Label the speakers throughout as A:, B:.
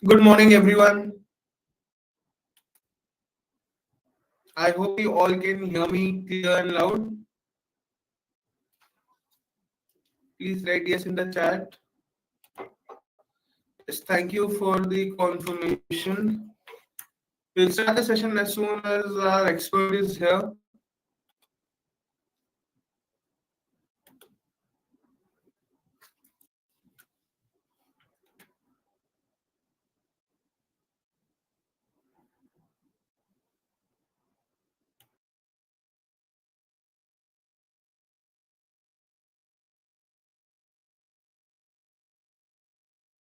A: Good morning, everyone. I hope you all can hear me clear and loud. Please write yes in the chat. Yes, thank you for the confirmation. We'll start the session as soon as our expert is here.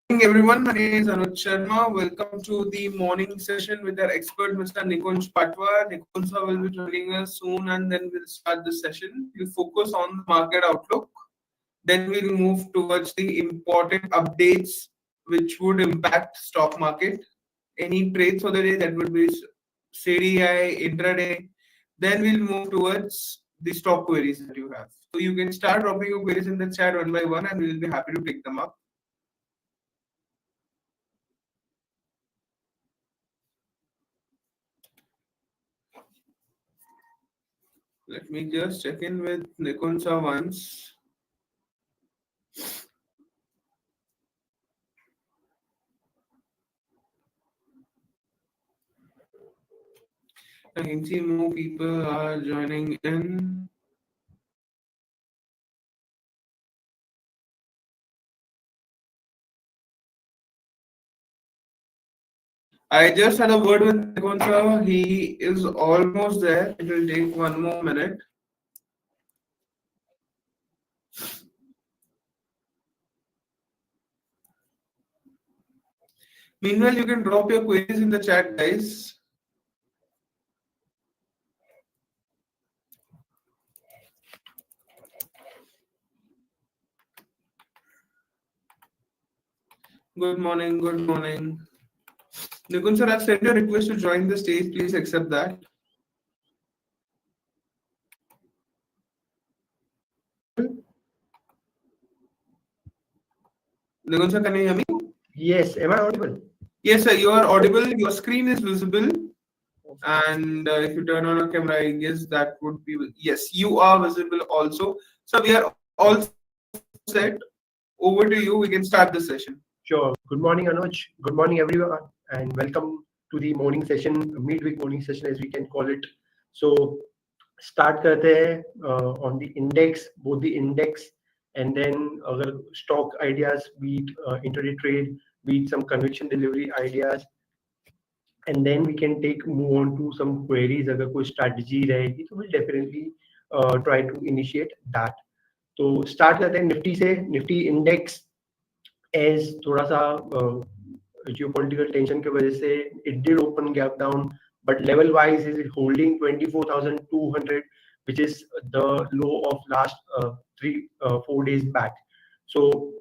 A: Good morning, everyone. My name is Anuj Sharma. Welcome to the morning session with our expert, Mr. Nikunj Patwa. Nikunj will be joining us soon, and then we'll start the session. We'll focus on the market outlook. Then we'll move towards the important updates which would impact stock market. Any trades for the day that would be CDI, intraday. Then we'll move towards the stock queries that you have. So you can start dropping your queries in the chat one by one, and we will be happy to pick them up. Let me just check in with Nikunja once. I can see more people are joining in. I just had a word with Nikunja. He is almost there. It will take one more minute. Meanwhile, you can drop your queries in the chat, guys. Good morning, good morning. Nikun sir, I've sent you a request to join the stage. Please accept that. Nikun sir, can you hear me?
B: Yes, am I audible?
A: Yes, sir, you are audible. Your screen is visible. And if you turn on a camera, I guess that would be, yes, you are visible also. So we are all set. Over to you. We can start the session.
B: Sure. Good morning, Anuj. Good morning, everyone, and welcome to the morning session, midweek morning session, as we can call it. So, start करते हैं on the index, both the index and then other stock ideas, be it intraday trade, be it some conviction delivery ideas, and then we can take move on to some queries. अगर कोई strategy रहेगी, तो we'll definitely try to initiate that. तो start करते हैं Nifty से. Nifty index as थोड़ा सा geopolitical tension की वजह से it did open gap down, but level wise is holding 24,200, which is the low of last 4 days back. So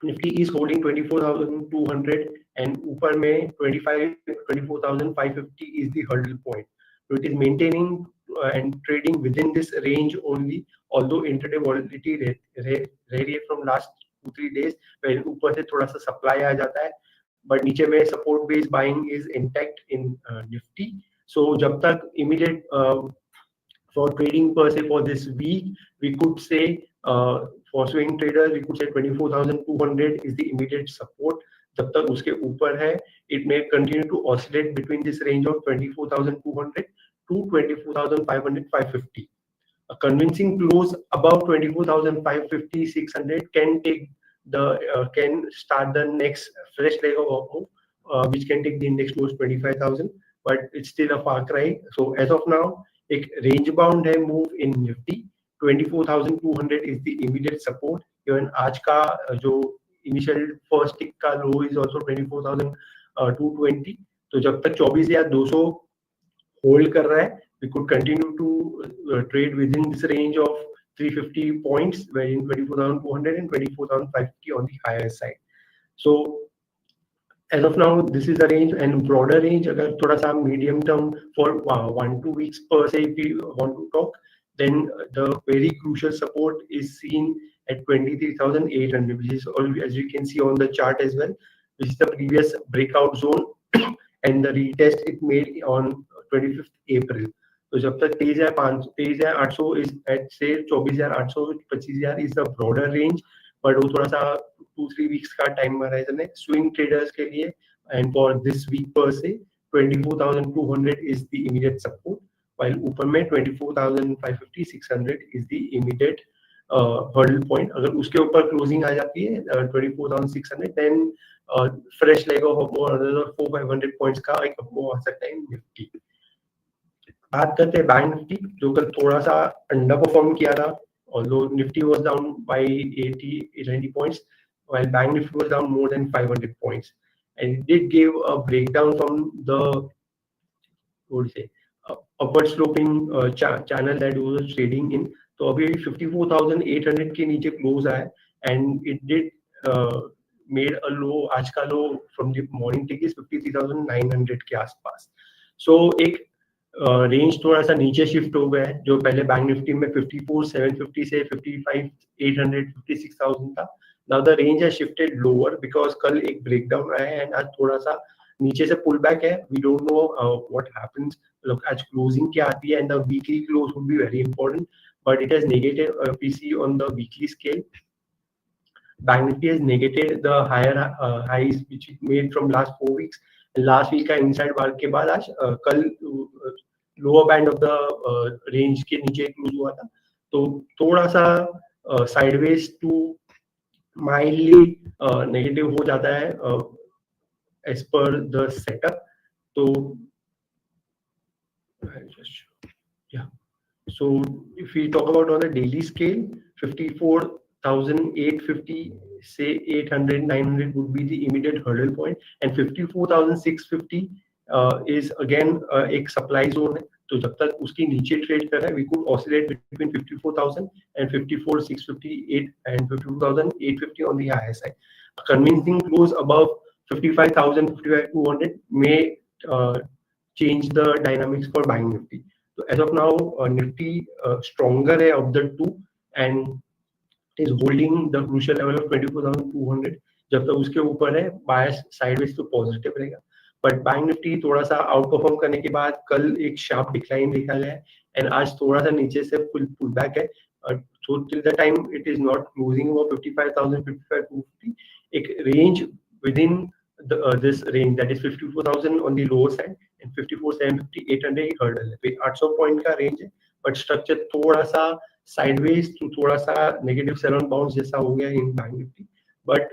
B: Nifty is holding 24,200 and ऊपर में 24,550 is the hurdle point. So it is maintaining and trading within this range only, although intraday volatility रह रही है from last 2-3 days, where ऊपर से थोड़ा सा supply आ जाता है, but नीचे में support based buying is intact in Nifty. So जब तक immediate for trading per se for this week, we could say for swing traders, we could say 24,200 is the immediate support. जब तक उसके ऊपर है, it may continue to oscillate between this range of 24,200 to 24,500, 550. A convincing close above 24,550, 600 can take can start the next fresh leg of move, which can take the index towards 25,000, but it's still a far cry. So as of now, एक range bound है move in Nifty. 24,200 is the immediate support. Even आज का जो initial first tick का low is also 24,220. तो जब तक 24,200 hold कर रहा है, we could continue to trade within this range of 350 points, wherein 24,200 and 24,550 on the higher side. So as of now, this is the range, and broader range, अगर थोड़ा सा medium term for 1-2 weeks per se, if we want to talk, then the very crucial support is seen at 23,800, which is all, as you can see on the chart as well, which is the previous breakout zone and the retest it made on 25th April. तो जब तक 23,800 is at say 24,800 25,000 is the broader range, but वो थोड़ा सा 2-3 weeks का time horizon है swing traders के लिए, and for this week per se 24,200 is the immediate support, while ऊपर में 24,550 600 is the immediate hurdle point. अगर उसके ऊपर closing आ जाती है 24,600 then fresh leg of another 400-500 points का एक वो आ सकता है निफ्टी. बात करते हैं बैंक निफ्टी जो कल थोड़ा सा अंडर परफॉर्म किया था, although Nifty was down by 80-90 points, while Bank Nifty was down more than 500 points, and it did give a breakdown from the what do you say upward sloping channel that it was trading in. तो अभी 54,800 के नीचे close आया, and it did made a low, आज का लो from the morning tick is 53,900 के आसपास. So एक रेंज थोड़ा सा नीचे शिफ्ट हो गया है, जो पहले बैंक निफ्टी में 54,750 से 55,800 56,000 था. Now the range has shifted lower because कल एक ब्रेकडाउन आया है एंड आज थोड़ा सा नीचे से पुल बैक है. We don't know what happens, look आज क्लोजिंग क्या आती है, and the weekly close would be very important, but it has negative we see on the weekly scale. Bank Nifty has negated the higher highs which it made from last 4 weeks. Last week का inside bar के बाद आज कल lower band of the range के नीचे close हुआ था, तो थोड़ा सा sideways to mildly negative हो जाता है as per the setup. तो yeah, so if we talk about on a daily scale, 54,850 say 800 900 would be the immediate hurdle point, and 54,650 is again एक supply zone है. तो जब तक उसके नीचे ट्रेड कर रहा है, we could oscillate between 54,000 and 54,658 and 52,850 on the higher side. A convincing close above 55,000 55,200 may change the dynamics for Bank Nifty. So as of now Nifty stronger है of the two and is holding the crucial level of 24,200. जब तक उसके ऊपर है bias sideways to positive रहेगा, but bank Nifty थोड़ा सा out perform करने के बाद कल एक शार्प डिक्लाइन देखा गया है, एंड आज थोड़ा सा नीचे से पुल बैक है. So till the time it is not closing over 55,000 55,250, एक range with in this range, that is 54,000 on the lower side and 54,750 800 एक hurdle है. तो 800 पॉइंट का रेंज है, बट स्ट्रक्चर थोड़ा सा sideways to थोड़ा सा negative sell on bounce जैसा हो गया in bank Nifty, but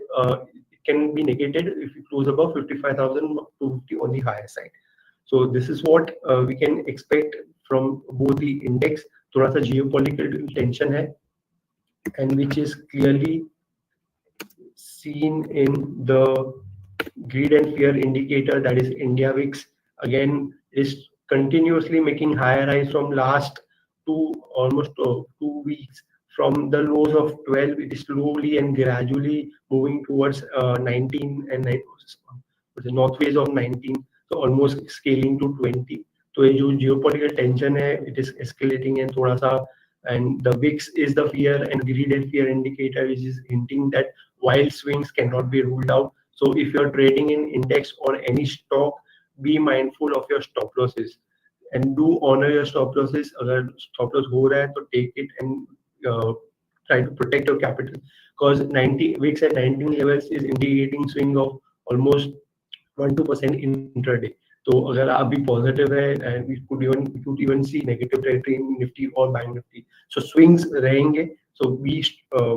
B: it can be negated if you close above 55,250 on the higher side. So this is what we can expect from both the index. थोड़ा सा geopolitical tension है, and which is clearly seen in the greed and fear indicator, that is India VIX. Again, is continuously making higher highs from last almost 2 weeks. From the lows of 12, it is slowly and gradually moving towards 19 and the northways of 19, so almost scaling to 20. So ये जो geopolitical tension है, it is escalating, and थोड़ा सा, and the VIX is the fear and greed and fear indicator, which is hinting that wild swings cannot be ruled out. So if you're trading in index or any stock, be mindful of your stop losses and do honor your stop losses. अगर stop loss हो रहा है तो take it and try to protect your capital, because 90 weeks at 19 levels is indicating swing of almost 1-2% intraday. तो अगर आप भी positive है, and we could even see negative territory in Nifty or Bank Nifty, so swings रहेंगे. So be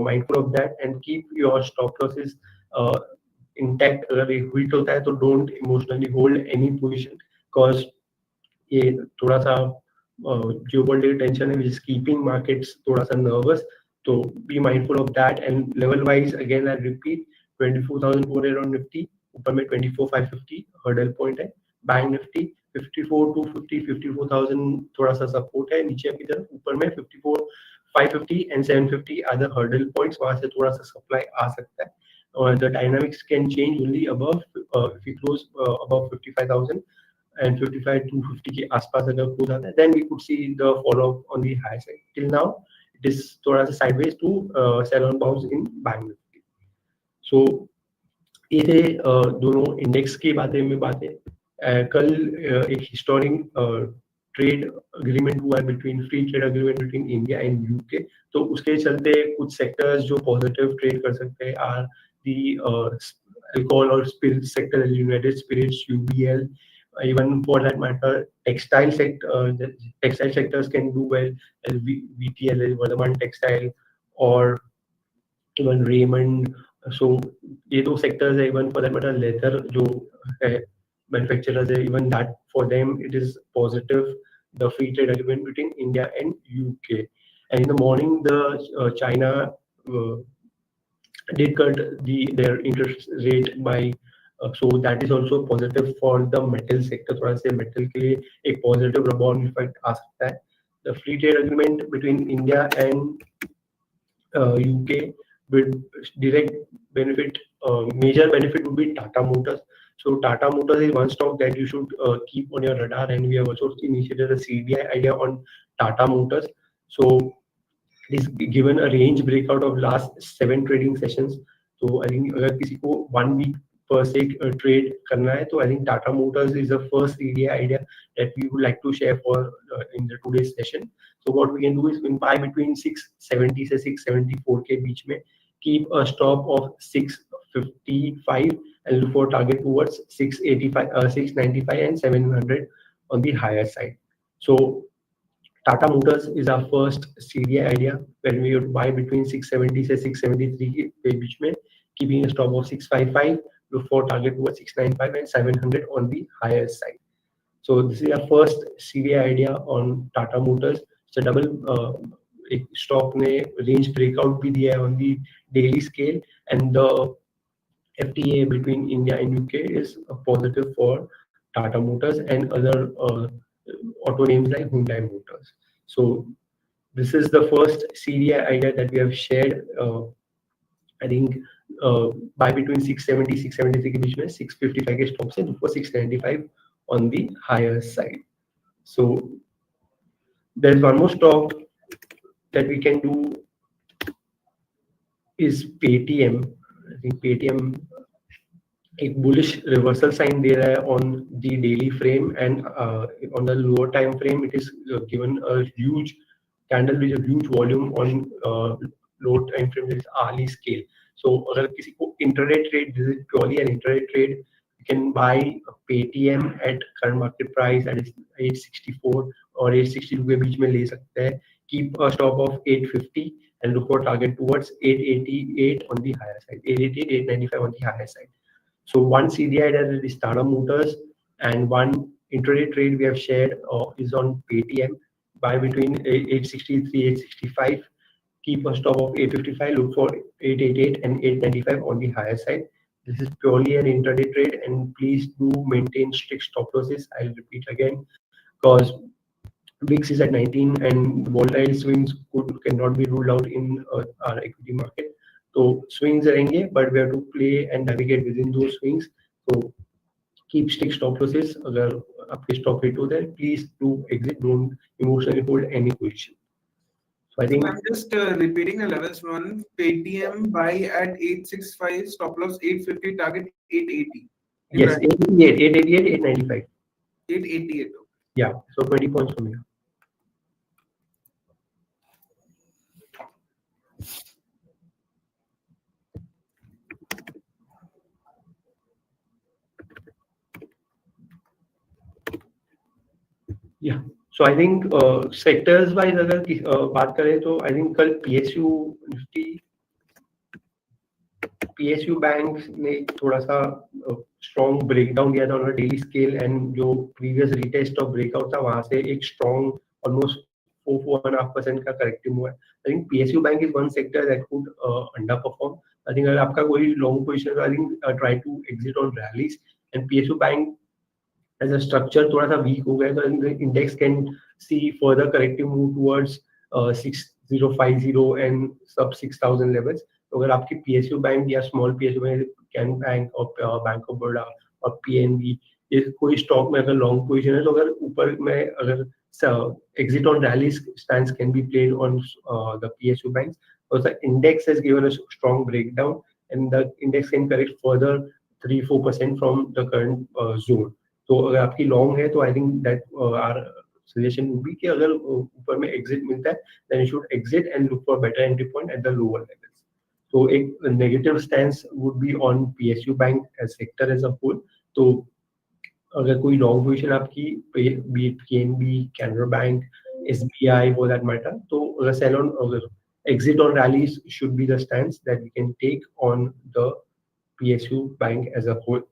B: mindful of that and keep your stop losses intact. अगर ये hit होता है तो don't emotionally hold any position, because ये थोड़ा सा geopolitical tension है, which is keeping markets थोड़ा सा nervous. So be mindful of that. And level wise, again I repeat, 24,400 on Nifty, ऊपर में 24,550 hurdle point है. Bank Nifty 54,250 54,000 थोड़ा सा support है नीचे की तरफ, ऊपर में 54,550 and 750 other hurdle points, वहाँ से थोड़ा सा supply आ सकता है. और the dynamics can change only above if we close above 55,000 and 55,250 के आसपास अगर हो जाता है, then we could see the follow on the high side. Till now it is थोड़ा सा sideways to sell on bounce in Bank Nifty. So ये थे दोनों इंडेक्स की बातें कल एक हिस्टोरिक ट्रेड अग्रीमेंट हुआ है between free trade agreement between India and UK, तो उसके चलते कुछ सेक्टर्स जो पॉजिटिव ट्रेड कर सकते हैं are the alcohol or spirit sector, United Spirits, UBL, even for that matter, textile sectors can do well as VTL, Vardhaman Textile, or even Raymond. So ये दो sectors है, even for that matter leather जो है manufacturers है, even that for them it is positive, the free trade agreement between India and UK. And in the morning the China uh, did cut their interest rate by so that is also positive for the metal sector. थोड़ा से metal के लिए एक positive rebound effect आ सकता है. The free trade agreement between India and UK with direct benefit, major benefit would be Tata Motors. So Tata Motors is one stock that you should keep on your radar, and we have also initiated a CDI idea on Tata Motors. So it is given a range breakout of last 7 trading sessions. So I think अगर किसी को 1 week per se trade करना है, तो I think Tata Motors is the first CDI idea that we would like to share for in the today's session. So what we can do is we can buy between 670 से 674 के बीच में, keep a stop of 655 and look for target towards 685, 695 and 700 on the higher side. So Tata Motors is our first CDI idea when we would buy between 670 से 673 के बीच में, keeping a stop of 655, look for target towards 695 and 700 on the higher side. So this is our first CDI idea on Tata Motors. So double एक stock ने range breakout भी दिया है on the daily scale, and the FTA between India and UK is a positive for Tata Motors and other auto names like Hyundai Motors. So this is the first CDI idea that we have shared. I think buy between 670 673 के बीच में, 655 के stop से for 695 on the higher side. So there's one more stock that we can do is Paytm. I think Paytm एक bullish reversal sign दे रहा है on the daily frame, and on the lower time frame it is given a huge candle with a huge volume on low time frame, that is hourly scale. So अगर किसी को intraday trade, this is purely an intraday trade, you can buy Paytm at current market price, that is 864 और 862 के बीच में ले सकते हैं. Keep a stop of 850 and look for target towards 888 on the higher side, 888, 895 on the higher side. So one CDI that is Tata Motors, and one intraday trade we have shared is on Paytm. Buy between 863, 865. Keep a stop of 855. Look for 888 and 895 on the higher side. This is purely an intraday trade, and please do maintain strict stop losses. I'll repeat again, because VIX is at 19 and volatile swings cannot be ruled out in our equity market. So swings रहेंगे, but we have to play and navigate within those swings. So keep strict stop losses. अगर आपके stop hit होता है, please do exit. Don't emotionally hold any position. So I think
A: I'm just repeating the levels. One Paytm buy at 865, stop loss 850, target 880.
B: yes, 888, 888, 895.
A: 888.
B: Yeah, so 20 points from here. Yeah. So I think sectors wise अगर बात करें तो I think कल PSU bank ने थोड़ा सा strong breakdown दिया था on a daily scale, and जो previous retest of breakout था वहाँ से एक strong almost 4.5% का corrective हुआ है. I think PSU bank is one sector that could underperform. I think अगर आपका कोई long position, I think try to exit on rallies, and PSU bank as a structure थोड़ा सा weak हो गया, so the index can see further corrective move towards 6050 and sub 6000 levels. तो अगर आपकी PSU बैंक या small PSU bank, can bank और bank of Baroda और PNB, ये कोई स्टॉक में अगर लॉन्ग पोजीशन है, तो अगर ऊपर में अगर exit on rallies stance can be played on the PSU banks, because the index has given a strong breakdown, and the index can correct further 3-4% from the current zone. तो अगर आपकी long है तो I think that our suggestion would be कि अगर ऊपर में exit मिलता है then you should exit and look for better entry point at the lower levels. तो एक negative stance would be on PSU bank as sector as a whole. तो अगर कोई लॉन्ग पोजीशन आपकी be it KNB, Canara bank, SBI for that matter, तो अगर sell on अगर exit on rallies should be the stance that we can take on the PSU bank as a whole.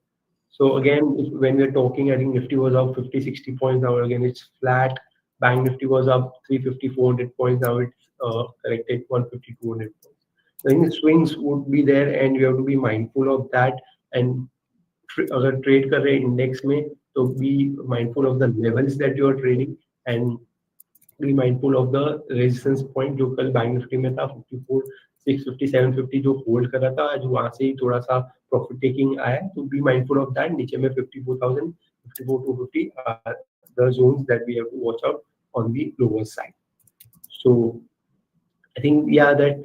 B: So again, when we're talking, I think Nifty was up 50-60 points. Now again, it's flat. Bank Nifty was up 350-400 points. Now it's corrected 150-200 points. I think swings would be there, and you have to be mindful of that. And अगर trade कर रहे हैं index में तो be mindful of the levels that you are trading and be mindful of the resistance point जो कल bank Nifty में था 54 650 750 जो होल्ड कर रहा था आज वहां से ही थोड़ा सा प्रॉफिट टेकिंग आया तो बी माइंडफुल ऑफ दैट नीचे में 54,000 54,250 are the zones that we have to watch out on the lower side so I think yeah that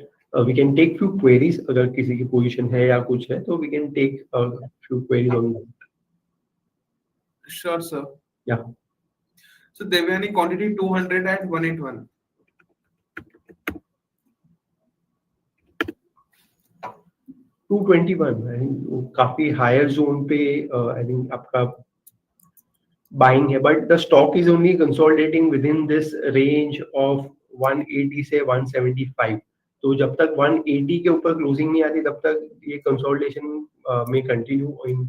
B: we can take few queries अगर किसी की पोजीशन है या कुछ है तो we can take few queries on that.
A: Sure, sir.
B: Yeah.
A: So Devyani quantity 200 at 181.
B: 221 I think काफी higher zone पे I think आपका buying है but the stock is only consolidating within this range of 180 से 175 तो जब तक 180 के ऊपर क्लोजिंग नहीं आती तब तक ये कंसोलिडेशन में कंटिन्यू इन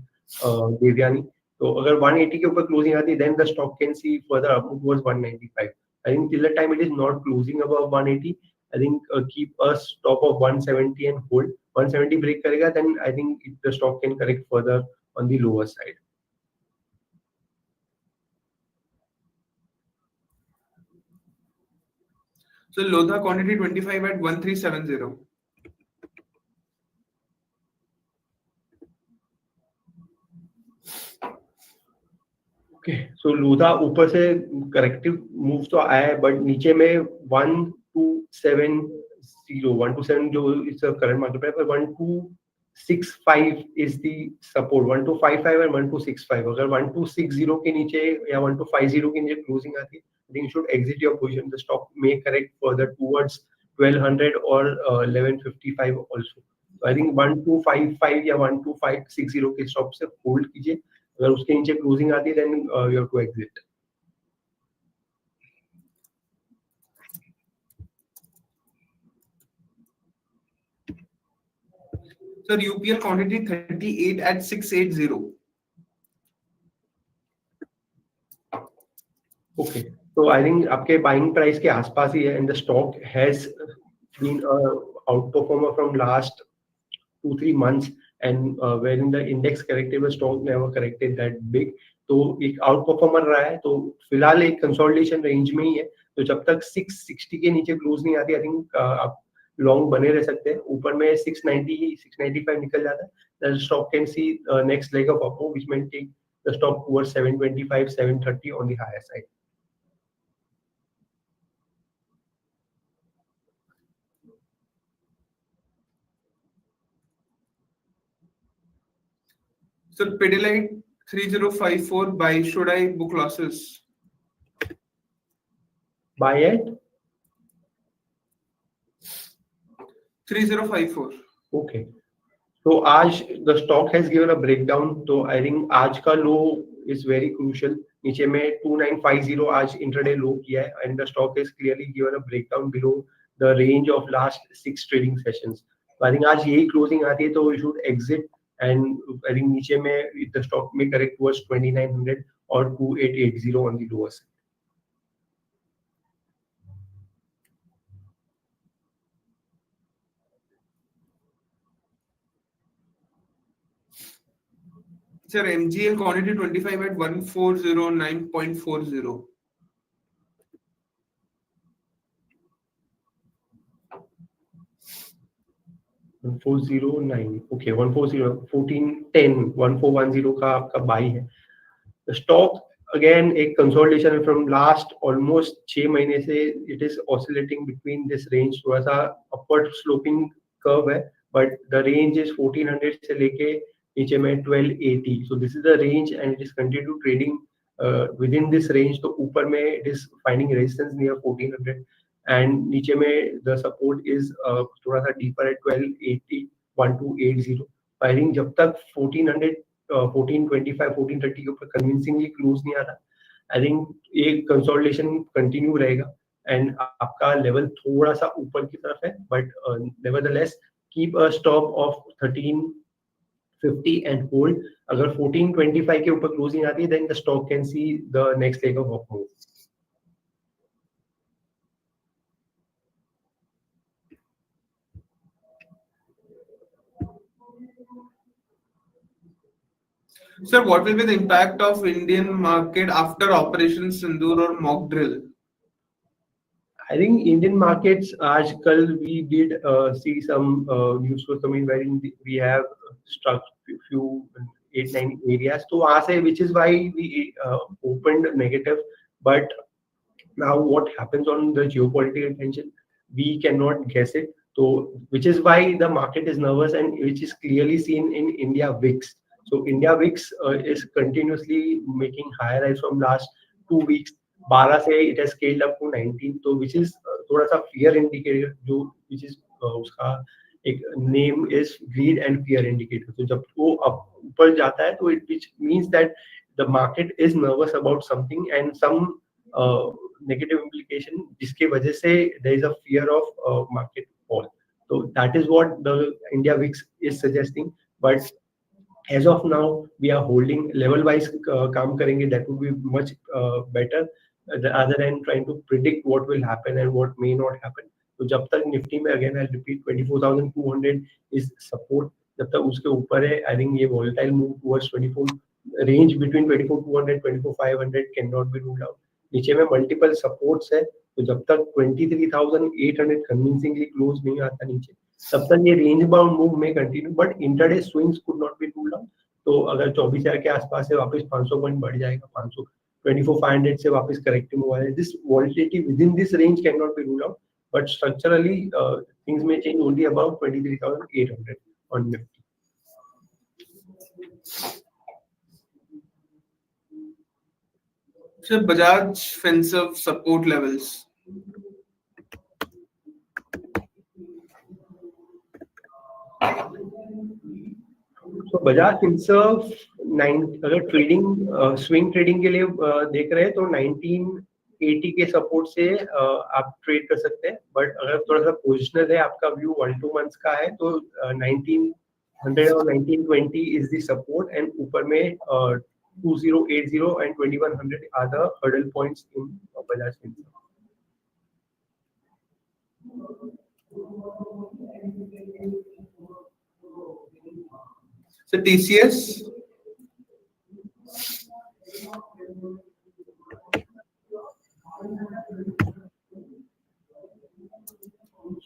B: देवयानी तो अगर 180 के ऊपर क्लोजिंग आती then the stock can see further up towards 195 I think till the time it is not closing above 180 I think keep a stop of 170 and hold 170 break करेगा then I think the stock can correct further on the lower side
A: So Lodha quantity 25 at 1370.
B: Okay, so Lodha ऊपर से corrective move तो आया है but नीचे में 1270 जो इस करंट मार्केट प्राइस पर 1265 इज द सपोर्ट 1255 और 1265 अगर 1260 के नीचे या 1250 के नीचे क्लोजिंग आती है I think you should exit your position. The stock may correct further towards 1200 or 1155 also. So I think 1255 या 12560 के स्टॉप से होल्ड कीजिए अगर उसके नीचे क्लोजिंग आती है then you have to exit.
A: Sir, UPL quantity 38 at 680.
B: Okay. So I think आपके buying price के आसपास ही है and the stock has been a outperformer from last 2-3 months and wherein the index corrected the stock never corrected that big तो एक outperformer रहा है तो फिलहाल एक consolidation range में ही है तो जब तक 660 के नीचे क्लोज नहीं आती I think आप लॉन्ग बने रह सकते हैं ऊपर में 690 695 निकल जाता है the stock can see next leg of upward which may take the stock towards 725 730 on the higher side.
A: So Pidilite 3054 buy. Should I book losses?
B: Buy at
A: 3054.
B: Okay. So आज the stock has given a breakdown. So I think आज का low is very crucial. नीचे में 2950 आज intraday low किया है and the stock has clearly given a breakdown below the range of last 6 trading sessions. So I think आज यही closing आती है तो you should exit and I think नीचे में the stock may correct towards 2900 or 2880 on the lower side.
A: Sir, MGL quantity 25 at 1409.40.
B: Okay, 1410 का आपका buy है. The stock again एक consolidation from last almost 6 महीने से it is oscillating between this range थोड़ा सा upward sloping curve है but the range is 1400 से लेके नीचे में 1280. So this is the range and it is continue trading within this range. तो ऊपर में it is finding resistance near 1400 and नीचे में the support is थोड़ा सा deeper at 1280 1280. I think जब तक 1400 1425 1430 के ऊपर convincingly close नहीं आता, आई थिंक एक कंसोलिडेशन कंटिन्यू रहेगा एंड आपका लेवल थोड़ा सा ऊपर की तरफ है, but nevertheless keep a stop of 1350 and hold. अगर 1425 के ऊपर क्लोजिंग आती है then the stock can see the next leg of move.
A: Sir, what will be the impact of Indian market after Operation Sindoor or mock drill?
B: I think Indian markets, आजकल we did see some news flow coming wherein we have struck few 8-9 areas. So वहाँ से which is why we opened negative. But now what happens on the geopolitical tension, we cannot guess it. So which is why the market is nervous and which is clearly seen in India VIX. So India VIX is continuously making higher highs from last 2 weeks. 12 से it has scaled up to 19, तो which is थोड़ा सा fear indicator जो which is उसका एक name is greed and fear indicator. तो जब वो ऊपर जाता है तो it which means that the market is nervous about something and some negative implication जिसके वजह से there is a fear of market fall. So that is what the India VIX is suggesting. But as of now we are holding level wise काम करेंगे, that would be much better rather than trying to predict what will happen and what may not happen. तो जब तक Nifty में again I'll repeat 24,200 is support, जब तक उसके ऊपर है I think ये volatile move towards 24 range between 24,200 24,500 cannot be ruled out. नीचे में multiple supports है, तो जब तक 23,800 convincingly close नहीं आता नीचे तब तक ये रेंज बाउंड मूव में continue, but intraday swings could not be ruled out. तो अगर 24,000 के आसपास से वापस 500 पॉइंट बढ़ जाएगा, 500 24,500 से वापस करेक्टिव हुआ है, this volatility within this range can not be ruled out, but structurally things में change only about 23,800 on Nifty.
A: Sir, Bajaj Finserv support levels.
B: तो बजाज फिनसर्व 9 अगर ट्रेडिंग स्विंग ट्रेडिंग के लिए देख रहे हैं तो 1980 के सपोर्ट से आप ट्रेड कर सकते हैं, बट अगर थोड़ा सा पोजिशनल है आपका व्यू 1-2 मंथ्स का है तो 1900 और 1920 इज द सपोर्ट एंड ऊपर में 2080 and 2100 are the hurdle points in Bajaj Finserv.
A: So TCS.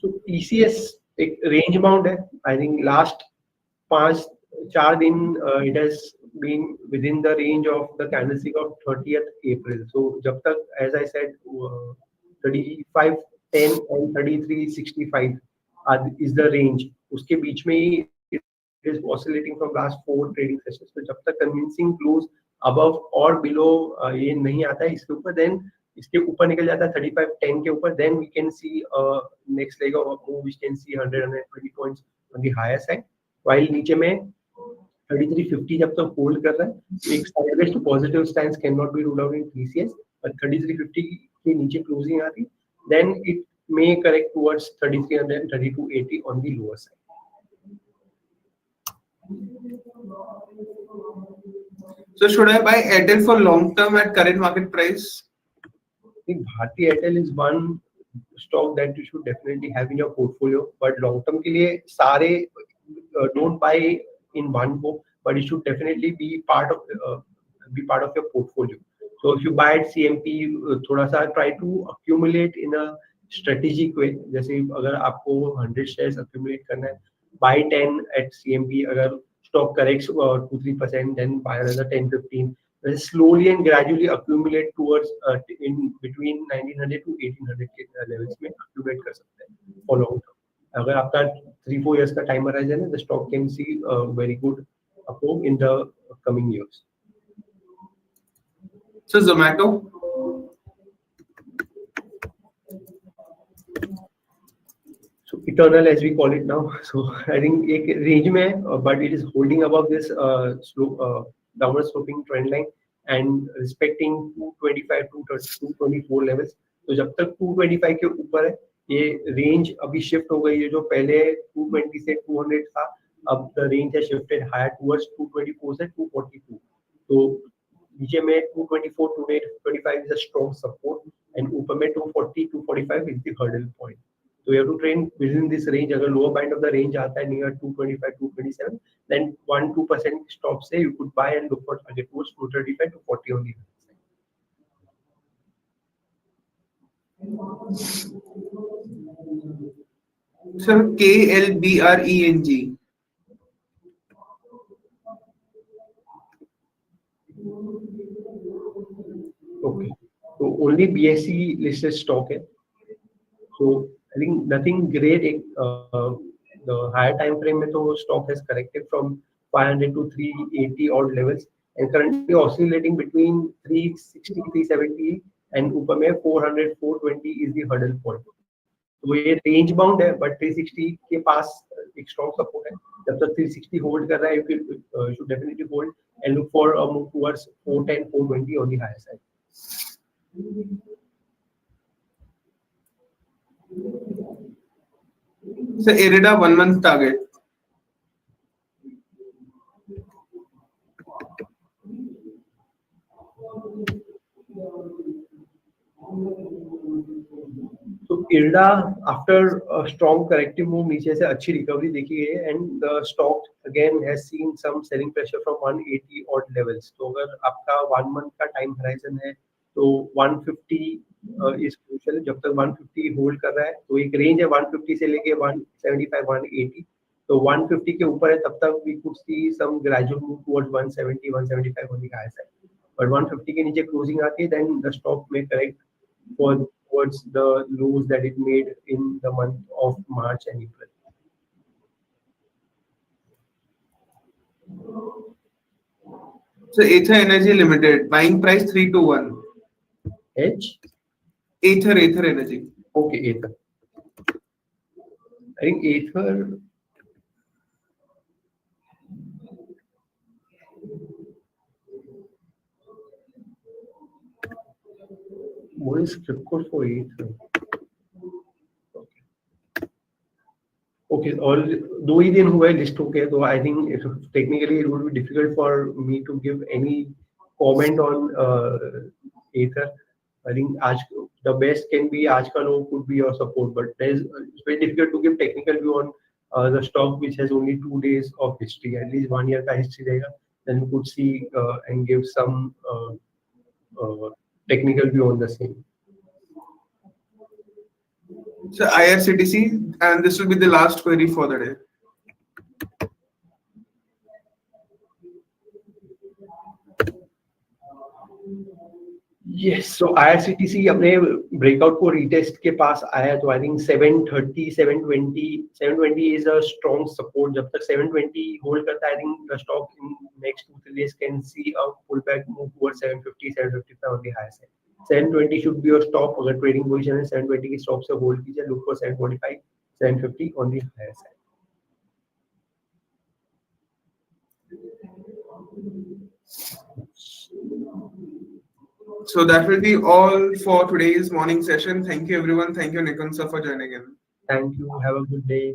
B: So TCS एक रेंज बाउंड है. आई थिंक लास्ट 5-4 दिन it has been within the range of the candlestick of 30th April. So जब तक as I said 3510 and 3365 is the range, उसके बीच में ही it is oscillating from last 4 trading sessions. तो जब तक convincing close above और below ये नहीं आता है इसके ऊपर, then इसके ऊपर निकल जाता है 3510 के ऊपर, then we can see next leg of move which can see 100-120 points on the higher side, while नीचे में 3350 जब तक होल्ड कर रहा है एक sideways to positive stance cannot be ruled out in TCS, but 3350 के नीचे closing आती then it may correct towards 3300 and 3280 on the lower side.
A: So should I buy Airtel for long term at current market price?
B: I think Bharti Airtel is one stock that you should definitely have in your portfolio, but long term के लिए सारे don't buy in one go, but it should definitely be part of your portfolio. So if you buy at CMP, थोड़ा सा try to accumulate in a strategic way. जैसे अगर आपको 100 shares accumulate करना है, buy 10 at CMP. अगर stock corrects 2-3%, then buy another 10-15. Then slowly and gradually accumulate towards in between 1900 to 1800 के levels में accumulate कर सकते हैं for long term. अगर आपका 3-4 years का time horizon है, the stock can see very good above in the coming years.
A: So Zomato.
B: So eternal, as we call it now. So I think एक range में, but it is holding above this downward sloping trend line and respecting 225 to 224 levels. तो जब तक 225 के ऊपर है, ये range अभी shift हो गई है, जो पहले 220 से 200 था, अब the range has shifted higher towards 224 से 242. तो नीचे में 224 to 225 is a strong support and ऊपर में 240 245 is the hurdle point. So you have to train within this range. अगर lower bind of the range आता है near 225 227, then 1-2% stop say you could buy and look for target towards 235 to 40 only.
A: Sir, KLBRENG.
B: Okay. So only BSE listed stock है. So I think nothing great. The higher time frame में तो stock has corrected from 500 to 380 odd levels and currently oscillating between 360 370 and ऊपर में 400 420 is the hurdle point. तो ये range bound है, but 360 के पास एक strong support है. जब तक 360 hold कर रहा है, you should definitely hold and look for a move towards 410 420 on the higher side.
A: So IRIDA 1 month target.
B: So IRIDA after a strong corrective move नीचे से अच्छी recovery देखी गई है and the stock again has seen some selling pressure from 180 odd levels. तो अगर आपका 1 month का time horizon है तो 150 is crucial. जब तक 150 hold कर रहा है तो एक range है 150 से लेके 175 180. तो 150 के ऊपर है तब तक we could see some gradual move towards 170 175 on the higher side. But 150 के नीचे closing आती है then the stock may correct towards the lows that it made in the month of March and April.
A: So Ather Energy Limited, buying price 321.
B: Edge?
A: Ather Energy.
B: Okay, Ather. I think Ather. What is script code for Ather? Okay, all दो ही दिन हुए list होके, तो I think technically it would be difficult for me to give any comment on Ather. I think the best can be आज का low could be your support, but it's very difficult to give technical view on the stock which has only 2 days of history. At least 1 year का history रहेगा, then we could see and give some technical view on the same.
A: So IRCTC, and this will be the last query for the day.
B: Yes, so IRCTC अपने breakout को retest के पास आया, तो I think 730 720 is a strong support. जब तक 720 hold करता है, I think the stock in next 2-3 days can see a pullback move towards 750 755 on the higher side. 720 should be your stop. अगर trading position है 720 की stop से hold कीजिए, look for 745 750 on the higher side.
A: So that will be all for today's morning session. Thank you everyone. Thank you Nikon sir for joining in.
B: Thank you. Have a good day.